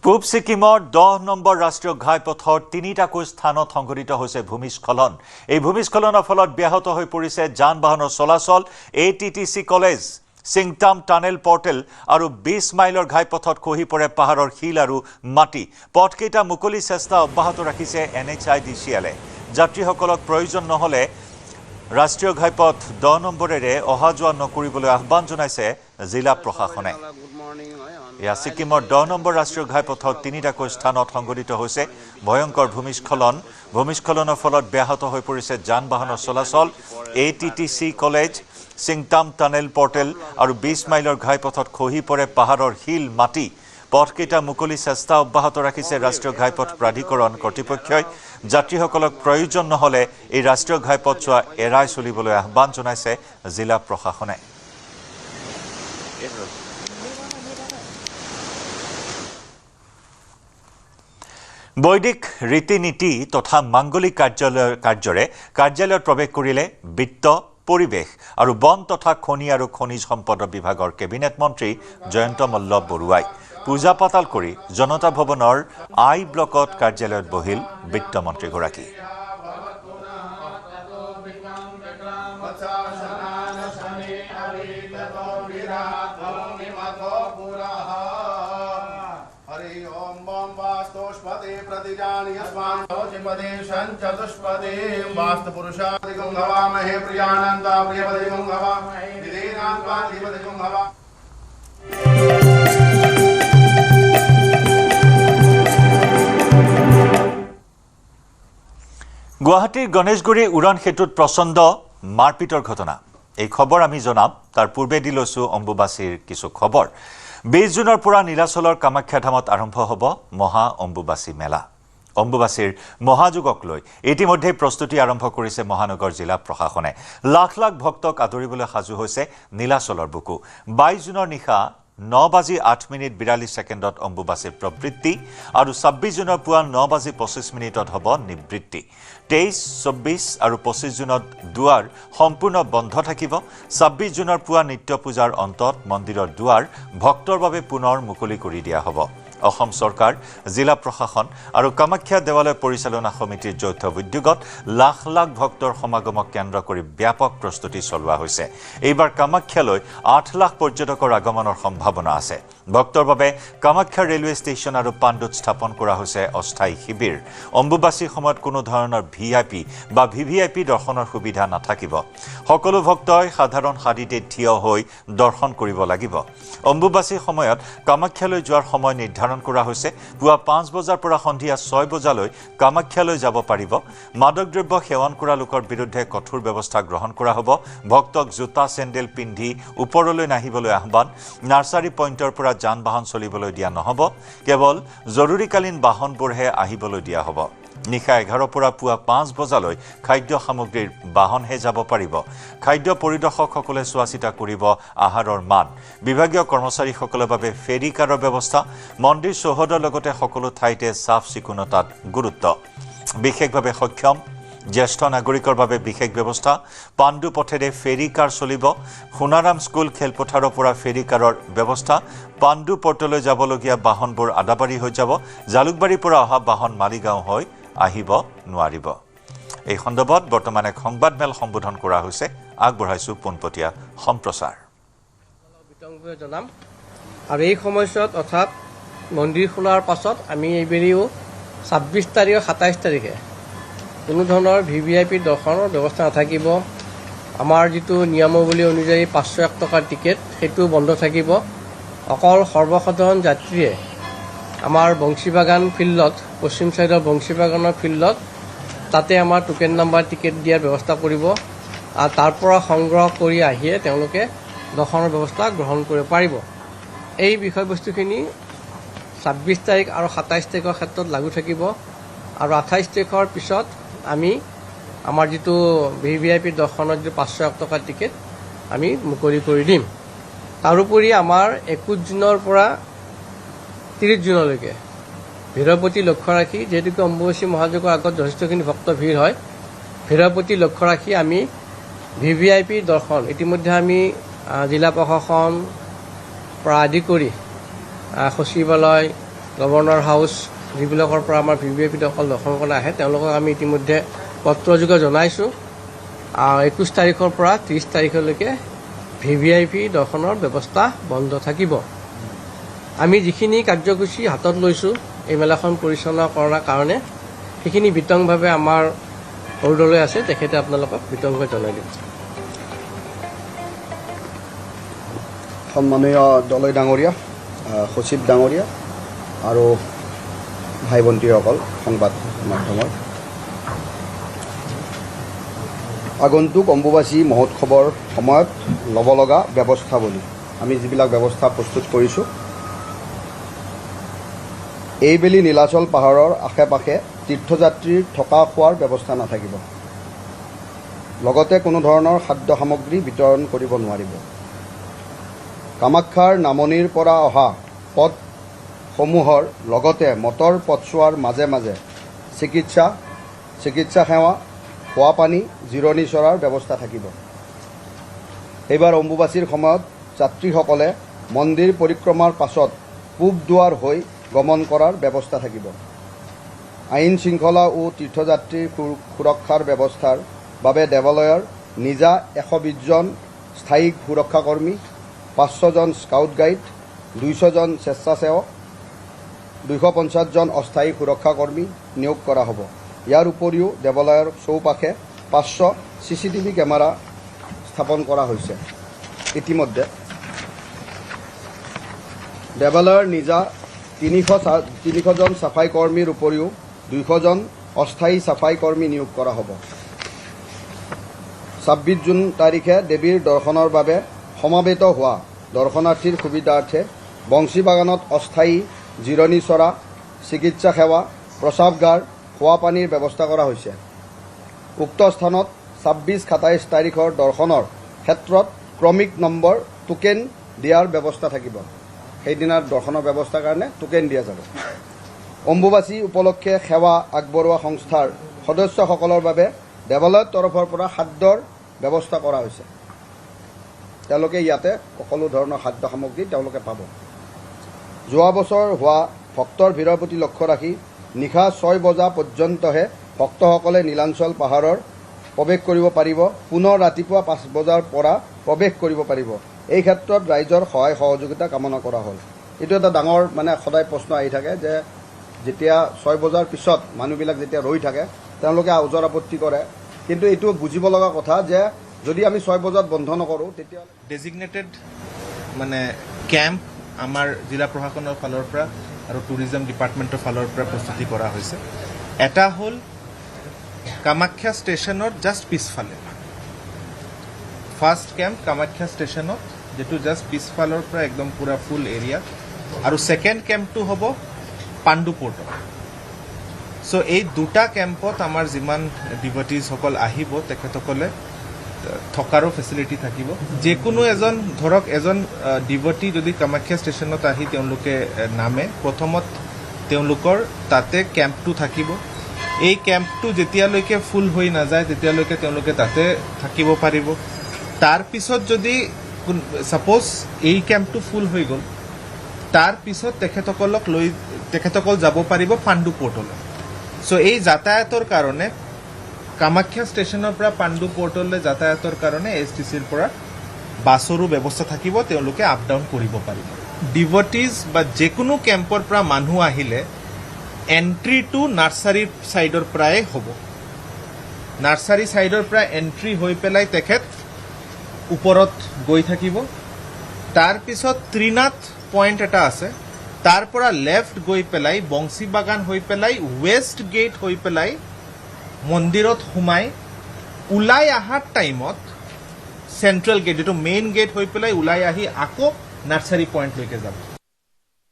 পূব ছিকিমৰ 10 নম্বৰ ৰাষ্ট্ৰীয় ঘাইপথৰ তিনিটাকৈ স্থানত সংঘটিত হৈছে ভূমিস্খলন। এই ভূমিস্খলনৰ ফলত ব্যাহত হৈ পৰিছে যান-বাহনৰ চলাচল। ATTC college, Singtam tunnel portal আৰু 20 মাইলৰ ঘাইপথত খহি পৰে পাহাৰৰ শিল আৰু মাটি। পথকেইটা মুকলি চেষ্টা অব্যাহত ৰাখিছে NHIDCL। যাত্ৰীসকলক প্ৰয়োজন নহলে ৰাষ্ট্ৰীয় ঘাইপথ 10 নম্বৰেৰে অহা যোৱা নকৰিবলৈ আহ্বান জনাইছে জিলা প্ৰশাসনে। ইয়া ছিকিমৰ 10 নম্বৰ ৰাষ্ট্ৰীয় ঘাইপথৰ তিনিটাকৈ স্থানত সংঘটিত হৈছে ভয়ংকৰ ভূমিস্খলন। ভূমিস্খলনৰ ফলত ব্যাহত হৈ পৰিছে যান-বাহনৰ চলাচল। ATTC college, Singtam tunnel portal আৰু 20 মাইলৰ ঘাইপথত খহি পৰে পাহাৰৰ শিল মাটি। পথকেইটা মুকলি চেষ্টা অব্যাহত ৰাখিছে ৰাষ্ট্ৰীয় ঘাইপথ প্ৰাধিকৰণ কৰ্তৃপক্ষই। যাত্ৰীসকলক প্ৰয়োজন নহলে এই ৰাষ্ট্ৰীয় ঘাইপথ চোৱা এৰাই চলিবলৈ আহ্বান জনাইছে জিলা প্ৰশাসনে। বৈদিক ৰীতি নীতি তথা মাংগলিক কাৰ্যালয়ত প্ৰৱেশ কৰিলে বিত্ত, পৰিৱেশ আৰু বন তথা খনি আৰু খনিজ সম্পদ বিভাগৰ কেবিনেট মন্ত্ৰী জয়ন্ত মল্ল বৰুৱাই পূজা পাতাল কৰি জনতা ভৱনৰ আই ব্লকত কাৰ্যালয়ত বহিল বিত্তমন্ত্ৰীগৰাকী। গুৱাহাটীৰ গণেশগুৰি উৰণ সেতুত প্ৰচণ্ড মাৰপিটৰ ঘটনা। এই খবৰ আমি জনাম, তাৰ পূৰ্বে দি লৈছো অম্বুবাচীৰ কিছু খবৰ। 20 জুনৰ পৰা নীলাচলৰ কামাখ্যা ধামত আৰম্ভ হ'ব মহা অম্বুবাচী মেলা। অম্বুবাচীৰ মহাযোগক লৈ ইতিমধ্যে প্ৰস্তুতি আৰম্ভ কৰিছে মহানগৰ জিলা প্ৰশাসনে। লাখ লাখ ভক্তক আদৰিবলৈ সাজু হৈছে নীলাচলৰ বুকু। 22 জুনৰ নিশা 9:08:42 অম্বুবাচীৰ প্ৰবৃত্তি আৰু 26 জুনৰ পুৱা 9:25 হ'ব নিবৃত্তি। 23, 24 আৰু 25 জুনত দুৱাৰ সম্পূৰ্ণ বন্ধ থাকিব। 26 জুনৰ পুৱা নিত্য পূজাৰ অন্তত মন্দিৰৰ দুৱাৰ ভক্তৰ বাবে পুনৰ মুকলি কৰি দিয়া হ'ব। অসম চৰকাৰ, জিলা প্ৰশাসন আৰু কামাখ্যা দেৱালয় পৰিচালনা সমিতিৰ যৌথ উদ্যোগত লাখ লাখ ভক্তৰ সমাগমক কেন্দ্ৰ কৰি ব্যাপক প্ৰস্তুতি চলোৱা হৈছে। এইবাৰ কামাখ্যালৈ 8 লাখ পৰ্যটকৰ আগমনৰ সম্ভাৱনা আছে। ভক্তৰ বাবে কামাখ্যা ৰেলৱে ষ্টেচন আৰু পাণ্ডুত স্থাপন কৰা হৈছে অস্থায়ী শিবিৰ। অম্বুবাচীৰ সময়ত কোনো ধৰণৰ VIP বা VVIP দৰ্শনৰ সুবিধা নাথাকিব। সকলো ভক্তই সাধাৰণ শাৰীতে থিয় হৈ দৰ্শন কৰিব লাগিব। অম্বুবাচীৰ সময়ত কামাখ্যালৈ যোৱাৰ সময় নিৰ্ধাৰণ কৰা হৈছে। পুৱা 5 বজাৰ পৰা সন্ধিয়া 6 বজালৈ কামাখ্যালৈ যাব পাৰিব। মাদক দ্ৰব্য সেৱন কৰা লোকৰ বিৰুদ্ধে কঠোৰ ব্যৱস্থা গ্ৰহণ কৰা হ'ব। ভক্তক জোতা চেণ্ডেল পিন্ধি ওপৰলৈ নাহিবলৈ আহ্বান। নাৰ্চাৰী পইণ্টৰ পৰা যান-বাহন চলিবলৈ দিয়া নহ'ব। কেৱল জৰুৰীকালীন বাহনবোৰহে আহিবলৈ দিয়া হ'ব। নিশা 11 পৰা পুৱা 5 বজালৈ খাদ্য সামগ্ৰীৰ বাহনহে যাব পাৰিব। খাদ্য পৰিদৰ্শকসকলে চোৱা-চিতা কৰিব আহাৰৰ মান। বিভাগীয় কৰ্মচাৰীসকলৰ বাবে ফেৰী কাৰৰ ব্যৱস্থা। মন্দিৰ চৌহদৰ লগতে সকলো ঠাইতে চাফ চিকুণতাত গুৰুত্ব। বিশেষভাৱে সক্ষম জ্যেষ্ঠ নাগৰিকৰ বাবে বিশেষ ব্যৱস্থা। পাণ্ডু পথেৰে ফেৰী কাৰ চলিব। সোণাৰাম স্কুল খেলপথাৰৰ পৰা ফেৰী কাৰৰ ব্যৱস্থা। পাণ্ডু পৰ্টলৈ যাবলগীয়া বাহনবোৰ আদাবাৰী হৈ যাব। জালুকবাৰীৰ পৰা অহা বাহন মালিগাঁও হৈ আহিব নোৱাৰিব। এই সন্দৰ্ভত বৰ্তমান এক সংবাদমেল সম্বোধন কৰা হৈছে। আগবঢ়াইছো পোনপটীয়া সম্প্ৰচাৰ। জনাম আৰু এই সময়ছোৱাত অৰ্থাৎ মন্দিৰ খোলাৰ পাছত আমি এইবেলিও 26 তাৰিখ আৰু 27 তাৰিখে কোনো ধৰণৰ VVIP দৰ্শনৰ ব্যৱস্থা নাথাকিব। আমাৰ যিটো নিয়মাৱলী অনুযায়ী 501 টকাৰ টিকেট সেইটো বন্ধ থাকিব। অকল সৰ্বসাধাৰণ যাত্ৰীয়ে আমাৰ বংশীবাগান ফিল্ডত, পশ্চিম চাইডৰ বংশীবাগানৰ ফিল্ডত তাতে আমাৰ টোকেন নাম্বাৰ টিকেট দিয়াৰ ব্যৱস্থা কৰিব আৰু তাৰ পৰা সংগ্ৰহ কৰি আহিয়ে তেওঁলোকে দৰ্শনৰ ব্যৱস্থা গ্ৰহণ কৰিব পাৰিব। এই বিষয়বস্তুখিনি 26 তাৰিখ আৰু 27 তাৰিখৰ ক্ষেত্ৰত লাগু থাকিব আৰু 28 তাৰিখৰ পিছত আমি আমাৰ যিটো VVIP দৰ্শনৰ যিটো 501 টকাৰ টিকেট আমি মুকলি কৰি দিম। তাৰোপৰি আমাৰ 21 জুনৰ পৰা 30 জুনলৈকে ভিৰৰ প্ৰতি লক্ষ্য ৰাখি, যিহেতুকে অম্বুবাচী মহাযোগৰ আগত যথেষ্টখিনি ভক্ত ভিৰ হয়, ভিৰৰ প্ৰতি লক্ষ্য ৰাখি আমি VVIP দৰ্শন ইতিমধ্যে আমি জিলা প্ৰশাসন পৰা আদি কৰি সচিবালয়, গভৰ্ণৰ হাউচ যিবিলাকৰ পৰা আমাৰ VVIPসকল দৰ্শন কৰা আহে তেওঁলোকক আমি ইতিমধ্যে পত্ৰযোগে জনাইছোঁ 21 তাৰিখৰ পৰা 30 তাৰিখলৈকে VVIP দৰ্শনৰ ব্যৱস্থা বন্ধ থাকিব। আমি যিখিনি কাৰ্যসূচী হাতত লৈছোঁ এই মেলাখন পৰিচালনা কৰাৰ কাৰণে সেইখিনি বিতংভাৱে আমাৰ সৰুদলৈ আছে, তেখেতে আপোনালোকক বিতংভাৱে জনাই দিব। সন্মানীয় দলৈ ডাঙৰীয়া, সচিব ডাঙৰীয়া আৰু ভাই ভণ্টীসকল সংবাদ মাধ্যমৰ, আগন্তুক অম্বুবাচী মহোৎসৱৰ সময়ত ল'ব লগা ব্যৱস্থাৱলী আমি যিবিলাক ব্যৱস্থা প্ৰস্তুত কৰিছোঁ, এইবেলি নীলাচল পাহাৰৰ আশে পাশে তীৰ্থযাত্ৰীৰ থকা খোৱাৰ ব্যৱস্থা নাথাকিব। লগতে কোনো ধৰণৰ খাদ্য সামগ্ৰী বিতৰণ কৰিব নোৱাৰিব। কামাখ্যাৰ নামনিৰ পৰা অহা পথসমূহৰ লগতে মটৰ পথছোৱাৰ মাজে মাজে চিকিৎসা সেৱা, খোৱা পানী, জিৰণি চৰাৰ ব্যৱস্থা থাকিব। এইবাৰ অম্বুবাচীৰ সময়ত যাত্ৰীসকলে মন্দিৰ পৰিক্ৰমাৰ পাছত পূব দুৱাৰ হৈ গমন কৰাৰ ব্যৱস্থা থাকিব। আইন শৃংখলা ও তীৰ্থযাত্ৰীৰ সুৰক্ষাৰ ব্যৱস্থাৰ বাবে দেৱালয়ৰ নিজা 120 জন স্থায়ী সুৰক্ষাকৰ্মী, 500 জন স্কাউট গাইড, 200 জন স্বেচ্ছাসেৱক, 250 জন অস্থায়ী সুৰক্ষাকৰ্মী নিয়োগ কৰা হ'ব। ইয়াৰ উপৰিও দেৱালয়ৰ চৌপাশে 500 CCTV কেমেৰা স্থাপন কৰা হৈছে। ইতিমধ্যে দেৱালয়ৰ নিজা 300 জন চাফাই কৰ্মীৰ উপৰিও 200 জন অস্থায়ী চাফাই কৰ্মী নিয়োগ কৰা হ'ব। 26 জুন তাৰিখে দেৱীৰ দৰ্শনৰ বাবে সমাবেত হোৱা দৰ্শনাৰ্থীৰ সুবিধাৰ্থে বংশী বাগানত অস্থায়ী জিৰণি চৰা, চিকিৎসা সেৱা, প্ৰস্ৰাৱগাৰ, খোৱা পানীৰ ব্যৱস্থা কৰা হৈছে। উক্ত স্থানত 26-27 তাৰিখৰ দৰ্শনৰ ক্ষেত্ৰত ক্ৰমিক নম্বৰ টোকেন দিয়াৰ ব্যৱস্থা থাকিব। সেইদিনাৰ দৰ্শনৰ ব্যৱস্থাৰ কাৰণে টোকেন দিয়া যাব। অম্বুবাচী উপলক্ষে সেৱা আগবঢ়োৱা সংস্থাৰ সদস্যসকলৰ বাবে দেৱালয়ৰ তৰফৰ পৰা খাদ্যৰ ব্যৱস্থা কৰা হৈছে। তেওঁলোকে ইয়াতে সকলো ধৰণৰ খাদ্য সামগ্ৰী তেওঁলোকে পাব। যোৱা বছৰ হোৱা ভক্তৰ ভিৰৰ প্ৰতি লক্ষ্য ৰাখি নিশা 6 বজা পৰ্যন্তহে ভক্তসকলে নীলাচল পাহাৰৰ প্ৰৱেশ কৰিব পাৰিব। পুনৰ ৰাতিপুৱা 5 বজাৰ পৰা প্ৰৱেশ কৰিব পাৰিব। এই ক্ষেত্ৰত ৰাইজৰ সহায় সহযোগিতা কামনা কৰা হ'ল। এইটো এটা ডাঙৰ সদায় প্ৰশ্ন আহি থাকে যে যেতিয়া 6 বজাৰ পিছত মানুহবিলাক যেতিয়া ৰৈ থাকে তেওঁলোকে ওজৰ আপত্তি কৰে, কিন্তু এইটো বুজিব লগা কথা যে যদি আমি 6 বজাত বন্ধ নকৰোঁ তেতিয়া ডেজিগনেটেড কেম্প আমাৰ জিলা প্ৰশাসনৰ ফালৰ পৰা আৰু টুৰিজম ডিপাৰ্টমেণ্টৰ ফালৰ পৰা প্ৰস্তুতি কৰা হৈছে। এটা হ'ল কামাখ্যা ষ্টেচনৰ জাষ্ট পিছফালে ফাৰ্ষ্ট কেম্প, কামাখ্যা ষ্টেচনত যেটো জাষ্ট পিছফালৰ পৰা একদম পুৰা ফুল এৰিয়া, আৰু ছেকেণ্ড কেম্পটো হ'ব পাণ্ডু পৰ্টত। চ' এই দুটা কেম্পত আমাৰ যিমান ডিভটিজসকল আহিব তেখেতসকলে থকাৰো ফেচিলিটি থাকিব। যিকোনো এজন ডিভটি যদি কামাখ্যা ষ্টেচনত আহি তেওঁলোকে নামে, প্ৰথমত তেওঁলোকৰ তাতে কেম্পটো থাকিব। এই কেম্পটো যেতিয়ালৈকে ফুল হৈ নাযায় তেতিয়ালৈকে তেওঁলোকে তাতে থাকিব পাৰিব। তাৰপিছত যদি ছাপ'জ এই কেম্পটো ফুল হৈ গ'ল, তাৰপিছত তেখেতসকল যাব পাৰিব পাণ্ডু পৰ্টলৈ। চ' এই যাতায়াতৰ কাৰণে কামাখ্যা ষ্টেচনৰ পৰা পাণ্ডু পৰ্টলৈ যাতায়াতৰ কাৰণে STCৰ পৰা বাছৰো ব্যৱস্থা থাকিব, তেওঁলোকে আপ ডাউন কৰিব পাৰিব। ডিভটিজ বা যিকোনো কেম্পৰ পৰা মানুহ আহিলে এণ্ট্ৰিটো নাৰ্চাৰীৰ ছাইডৰ পৰাই হ'ব। নাৰ্চাৰী ছাইডৰ পৰা এণ্ট্ৰি হৈ পেলাই তেখেত ওপৰত গৈ থাকিব। তাৰপিছত ত্ৰিনাথ পইণ্ট এটা আছে, তাৰ পৰা লেফ্ট গৈ পেলাই বংশী বাগান হৈ পেলাই ৱেষ্ট গেট হৈ পেলাই মন্দিৰত সোমাই ওলাই অহাৰ টাইমত চেণ্ট্ৰেল গেট, যিটো মেইন গেট হৈ পেলাই ওলাই আহি আকৌ নাৰ্চাৰী পইণ্টলৈকে যাব।